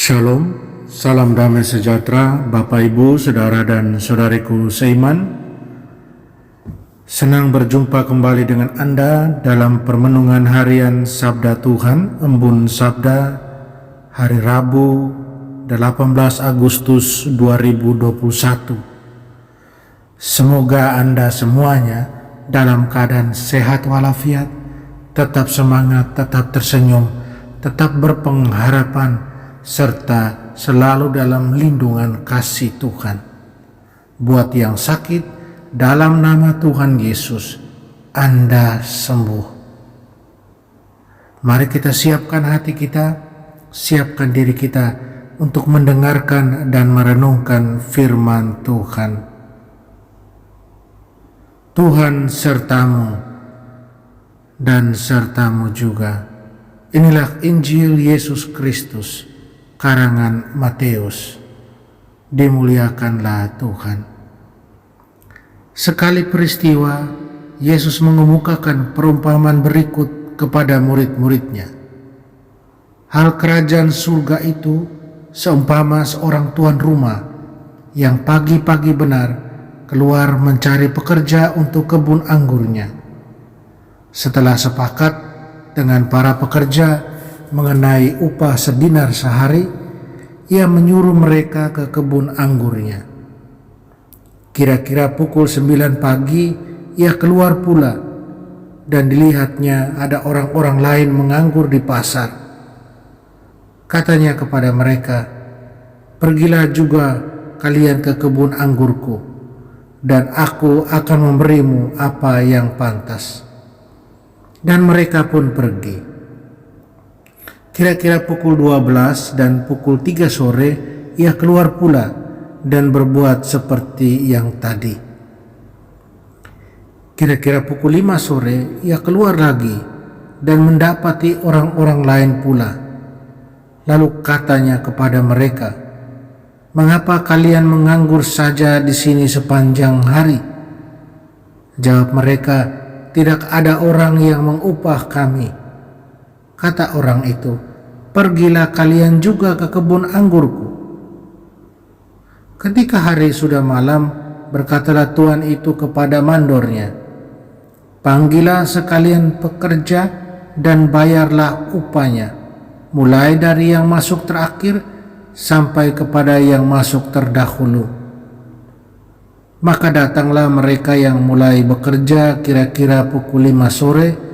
Shalom, salam damai sejahtera Bapak Ibu, Saudara dan Saudariku seiman. Senang berjumpa kembali dengan Anda dalam permenungan harian Sabda Tuhan, Embun Sabda, hari Rabu 18 Agustus 2021. Semoga Anda semuanya dalam keadaan sehat walafiat, tetap semangat, tetap tersenyum, tetap berpengharapan, serta selalu dalam lindungan kasih Tuhan. Buat yang sakit, dalam nama Tuhan Yesus, Anda sembuh. Mari kita siapkan hati kita, siapkan diri kita untuk mendengarkan dan merenungkan firman Tuhan. Tuhan sertamu dan sertamu juga. Inilah Injil Yesus Kristus, karangan Matius. Dimuliakanlah Tuhan. Sekali peristiwa, Yesus mengemukakan perumpamaan berikut kepada murid-muridnya. Hal kerajaan surga itu seumpama seorang tuan rumah yang pagi-pagi benar keluar mencari pekerja untuk kebun anggurnya. Setelah sepakat dengan para pekerja mengenai upah sedinar sehari, ia menyuruh mereka ke kebun anggurnya. Kira-kira pukul 9 pagi ia keluar pula, dan dilihatnya ada orang-orang lain menganggur di pasar. Katanya kepada mereka, "Pergilah juga kalian ke kebun anggurku, dan aku akan memberimu apa yang pantas." Dan mereka pun pergi. Kira-kira pukul 12 dan pukul 3 sore ia keluar pula dan berbuat seperti yang tadi. Kira-kira pukul 5 sore ia keluar lagi dan mendapati orang-orang lain pula. Lalu katanya kepada mereka, "Mengapa kalian menganggur saja di sini sepanjang hari?" Jawab mereka, "Tidak ada orang yang mengupah kami." Kata orang itu, "Pergilah kalian juga ke kebun anggurku." Ketika hari sudah malam, berkatalah tuan itu kepada mandornya, "Panggillah sekalian pekerja dan bayarlah upahnya, mulai dari yang masuk terakhir sampai kepada yang masuk terdahulu." Maka datanglah mereka yang mulai bekerja kira-kira pukul 5 sore,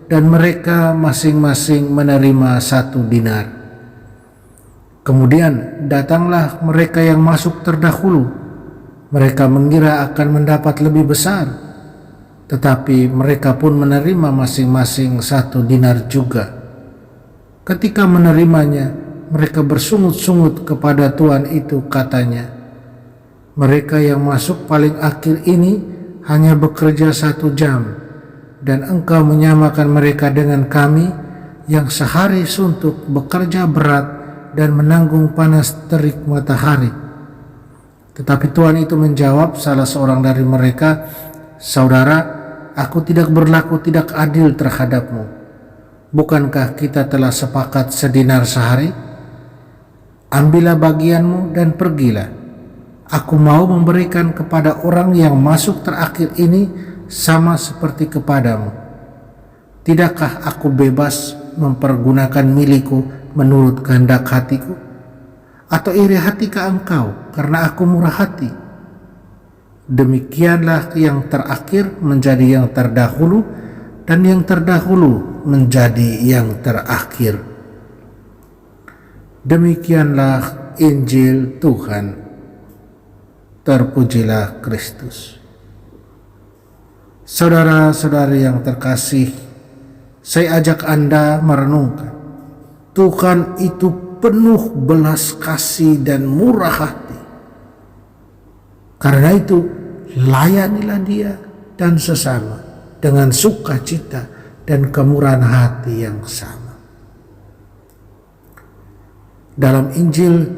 dan mereka masing-masing menerima 1 dinar. Kemudian datanglah mereka yang masuk terdahulu. Mereka mengira akan mendapat lebih besar, tetapi mereka pun menerima masing-masing 1 dinar juga. Ketika menerimanya, mereka bersungut-sungut kepada tuan itu, katanya, "Mereka yang masuk paling akhir ini hanya bekerja 1 jam, dan engkau menyamakan mereka dengan kami yang sehari suntuk bekerja berat dan menanggung panas terik matahari." Tetapi tuan itu menjawab salah seorang dari mereka, "Saudara, aku tidak berlaku tidak adil terhadapmu. Bukankah kita telah sepakat sedinar sehari? Ambillah bagianmu dan pergilah. Aku mau memberikan kepada orang yang masuk terakhir ini sama seperti kepadamu. Tidakkah aku bebas mempergunakan milikku menurut kehendak hatiku? Atau iri hatikah engkau karena aku murah hati?" Demikianlah yang terakhir menjadi yang terdahulu, dan yang terdahulu menjadi yang terakhir. Demikianlah Injil Tuhan. Terpujilah Kristus. Saudara-saudari yang terkasih, saya ajak Anda merenungkan, Tuhan itu penuh belas kasih dan murah hati. Karena itu, layanilah Dia dan sesama dengan sukacita dan kemurahan hati yang sama. Dalam Injil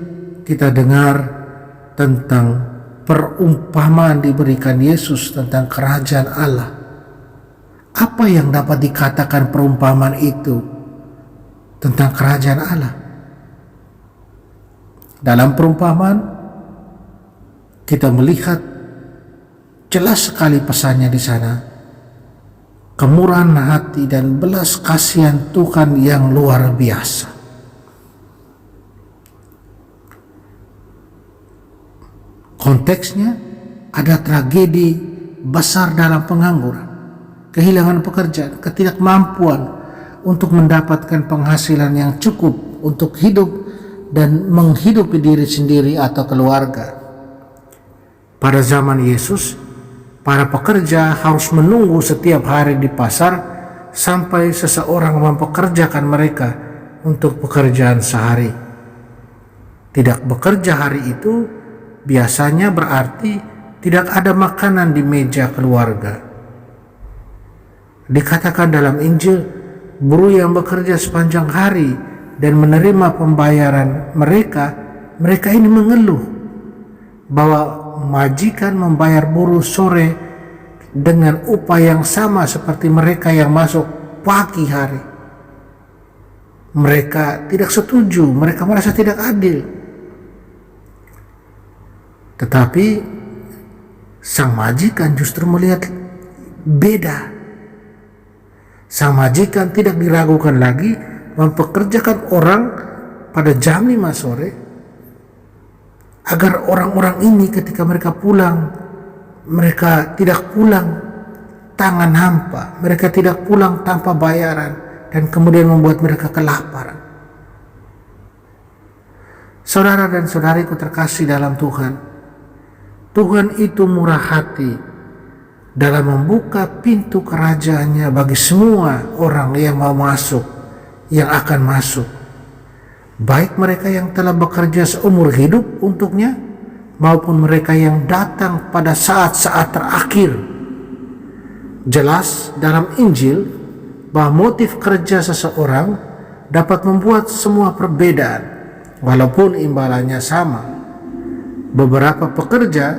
kita dengar tentang perumpamaan diberikan Yesus tentang kerajaan Allah. Apa yang dapat dikatakan perumpamaan itu tentang kerajaan Allah? Dalam perumpamaan kita melihat jelas sekali pesannya di sana. Kemurahan hati dan belas kasihan Tuhan yang luar biasa. Konteksnya ada tragedi besar dalam pengangguran, kehilangan pekerjaan, ketidakmampuan untuk mendapatkan penghasilan yang cukup untuk hidup dan menghidupi diri sendiri atau keluarga. Pada zaman Yesus, para pekerja harus menunggu setiap hari di pasar sampai seseorang mempekerjakan mereka untuk pekerjaan sehari. Tidak bekerja hari itu biasanya berarti tidak ada makanan di meja keluarga. Dikatakan dalam Injil, buruh yang bekerja sepanjang hari dan menerima pembayaran mereka ini mengeluh bahwa majikan membayar buruh sore dengan upah yang sama seperti mereka yang masuk pagi hari. Mereka tidak setuju, mereka merasa tidak adil. Tetapi sang majikan justru melihat beda. Sang majikan tidak diragukan lagi mempekerjakan orang pada jam 5 sore agar orang-orang ini ketika mereka pulang, mereka tidak pulang tangan hampa, mereka tidak pulang tanpa bayaran dan kemudian membuat mereka kelaparan. Saudara dan saudariku terkasih dalam Tuhan, Tuhan itu murah hati dalam membuka pintu kerajaannya bagi semua orang yang mau masuk, yang akan masuk. Baik mereka yang telah bekerja seumur hidup untuknya, maupun mereka yang datang pada saat-saat terakhir. Jelas dalam Injil bahwa motif kerja seseorang dapat membuat semua perbedaan, walaupun imbalannya sama. Beberapa pekerja,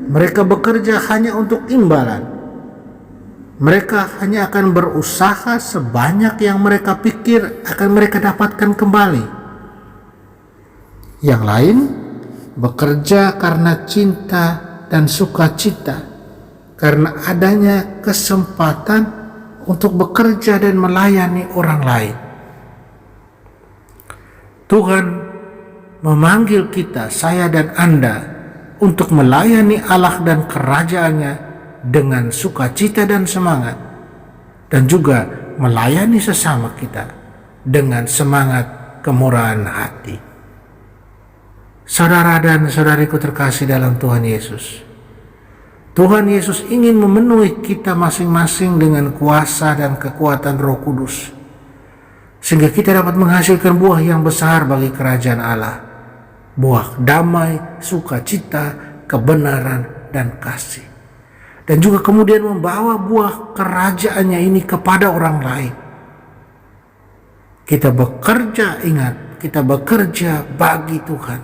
mereka bekerja hanya untuk imbalan. Mereka hanya akan berusaha sebanyak yang mereka pikir akan mereka dapatkan kembali. Yang lain bekerja karena cinta dan sukacita, karena adanya kesempatan untuk bekerja dan melayani orang lain. Tuhan memanggil kita, saya dan Anda, untuk melayani Allah dan kerajaannya dengan sukacita dan semangat, dan juga melayani sesama kita dengan semangat kemurahan hati. Saudara dan saudariku terkasih dalam Tuhan Yesus, Tuhan Yesus ingin memenuhi kita masing-masing dengan kuasa dan kekuatan Roh Kudus, sehingga kita dapat menghasilkan buah yang besar bagi kerajaan Allah. Buah damai, sukacita, kebenaran, dan kasih. Dan juga kemudian membawa buah kerajaannya ini kepada orang lain. Kita bekerja, ingat, kita bekerja bagi Tuhan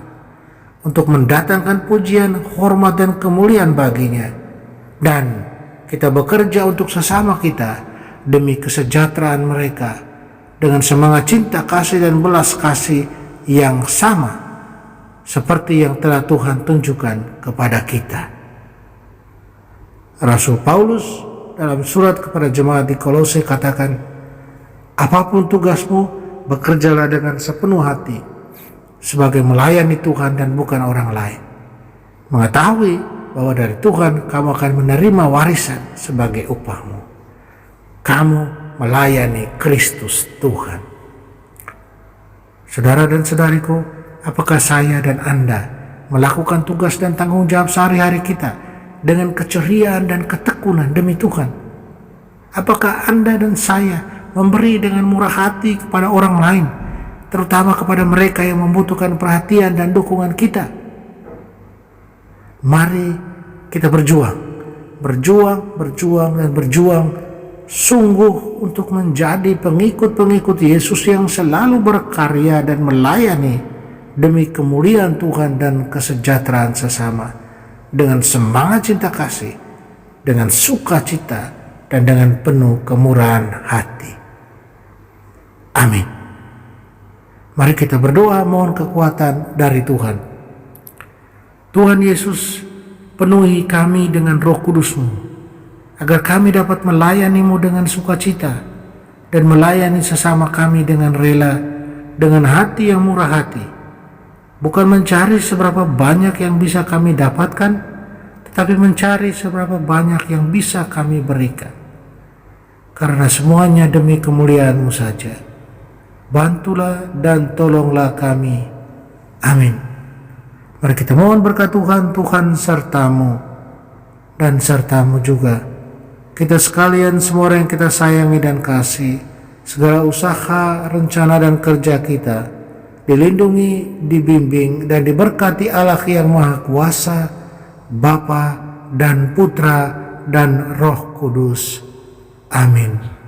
untuk mendatangkan pujian, hormat, dan kemuliaan baginya. Dan kita bekerja untuk sesama kita demi kesejahteraan mereka dengan semangat cinta, kasih, dan belas kasih yang sama seperti yang telah Tuhan tunjukkan kepada kita. Rasul Paulus dalam surat kepada jemaat di Kolose katakan, apapun tugasmu, bekerjalah dengan sepenuh hati sebagai melayani Tuhan dan bukan orang lain, mengetahui bahwa dari Tuhan kamu akan menerima warisan sebagai upahmu. Kamu melayani Kristus Tuhan. Saudara dan saudariku, apakah saya dan Anda melakukan tugas dan tanggung jawab sehari-hari kita dengan keceriaan dan ketekunan demi Tuhan? Apakah Anda dan saya memberi dengan murah hati kepada orang lain, terutama kepada mereka yang membutuhkan perhatian dan dukungan kita? Mari kita berjuang sungguh untuk menjadi pengikut-pengikut Yesus yang selalu berkarya dan melayani demi kemuliaan Tuhan dan kesejahteraan sesama, dengan semangat cinta kasih, dengan sukacita, dan dengan penuh kemurahan hati. Amin. Mari kita berdoa mohon kekuatan dari Tuhan. Tuhan Yesus, penuhi kami dengan Roh Kudus-Mu, agar kami dapat melayani-Mu dengan sukacita dan melayani sesama kami dengan rela, dengan hati yang murah hati. Bukan mencari seberapa banyak yang bisa kami dapatkan, tetapi mencari seberapa banyak yang bisa kami berikan. Karena semuanya demi kemuliaan-Mu saja. Bantulah dan tolonglah kami. Amin. Mari kita mohon berkat Tuhan, Tuhan sertamu dan sertamu juga. Kita sekalian semua orang yang kita sayangi dan kasih, segala usaha, rencana dan kerja kita dilindungi, dibimbing dan diberkati Allah yang Maha Kuasa, Bapa dan Putra dan Roh Kudus. Amin.